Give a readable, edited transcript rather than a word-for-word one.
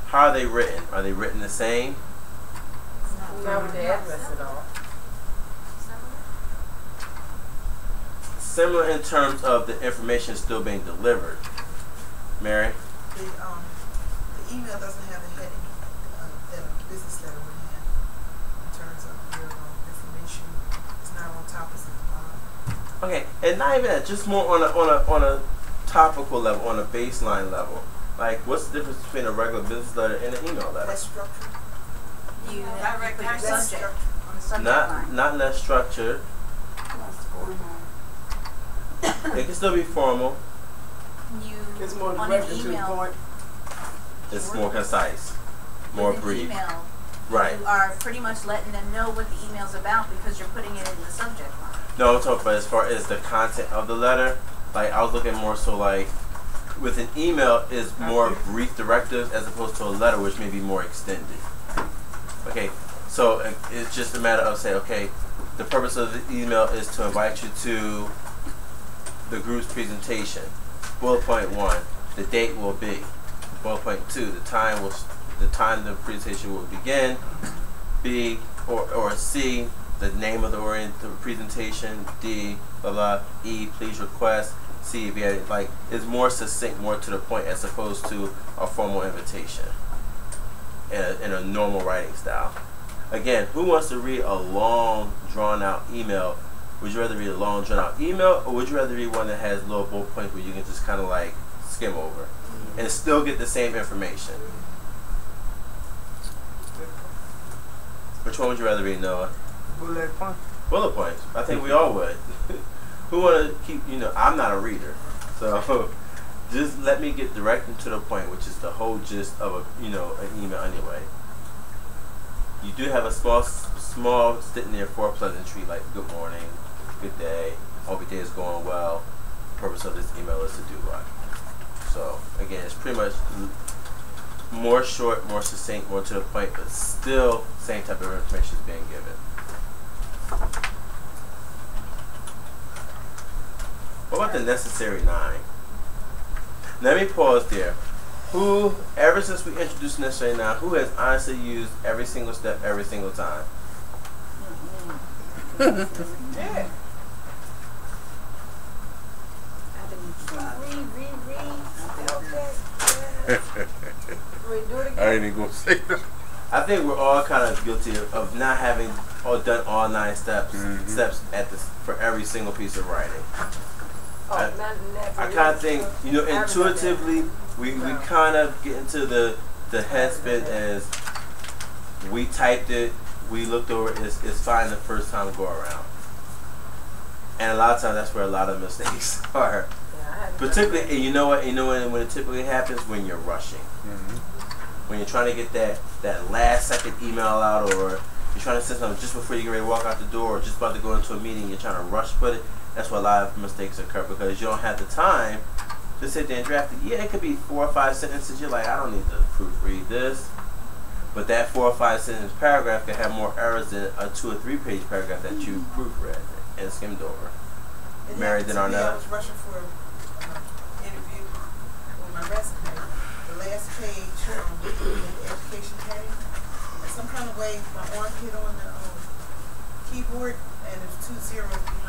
How are they written? Are they written the same? Not with the address at all. Similar in terms of the information still being delivered. Mary? The email doesn't have the heading that a business letter would have in terms of your information. It's not on top, it's at the bottom. Okay, and not even that, just more on a topical level, on a baseline level. Like, what's the difference between a regular business letter and an email letter? Less structured. You Direct put your access. subject on the subject line. Not less structured. What's going on? It can still be formal. You It's more on direct an to the email. point. It's more concise, more with an brief. Email, Right. you are pretty much letting them know what the email's about because you're putting it in the subject line. No, I'm talking about as far as the content of the letter. Like, I was looking more so like, with an email is more brief directives as opposed to a letter which may be more extended. Okay, so it's just a matter of saying, okay, the purpose of the email is to invite you to the group's presentation. Bullet point 1, the date will be. Bullet point 2, the time the presentation will begin. B or C, the name of the presentation. D, blah blah. E, please request. C, if you had, like, it's more succinct, more to the point as opposed to a formal invitation in a normal writing style. Again, who wants to read a long, drawn-out email? Would you rather read a long, drawn-out email, or would you rather read one that has little bullet points where you can just kind of like skim over and still get the same information? Which one would you rather read, Noah? Bullet point. Bullet points. I think we all would. Who want to keep, I'm not a reader, so just let me get direct and to the point, which is the whole gist of an email anyway. You do have a small sitting there for a pleasantry, like good morning, good day, hope your day is going well. The purpose of this email is to do what? So again, it's pretty much more short, more succinct, more to the point, but still same type of information is being given. What about the necessary 9? Let me pause there. Who, ever since we introduced necessary 9, who has honestly used every single step every single time? Yeah. I ain't even gonna say that. I think we're all kind of guilty of not having done all 9 steps for every single piece of writing. I kind of think, intuitively, we kind of get into the headspin as we typed it, we looked over it, it's fine the first time go around. And a lot of times that's where a lot of mistakes are. Particularly, and you know when it typically happens? When you're rushing. When you're trying to get that last second email out, or you're trying to send something just before you get ready to walk out the door, or just about to go into a meeting, you're trying to rush put it. That's where a lot of mistakes occur because you don't have the time to sit there and draft it. Yeah, it could be 4 or 5 sentences. You're like, I don't need to proofread this. But that 4 or 5 sentence paragraph can have more errors than a 2 or 3 page paragraph that you proofread and skimmed over. Mary, then I was rushing for an interview with my resume. The last page, the education heading, in some kind of way, my arm hit on the keyboard and there's 2 zeros behind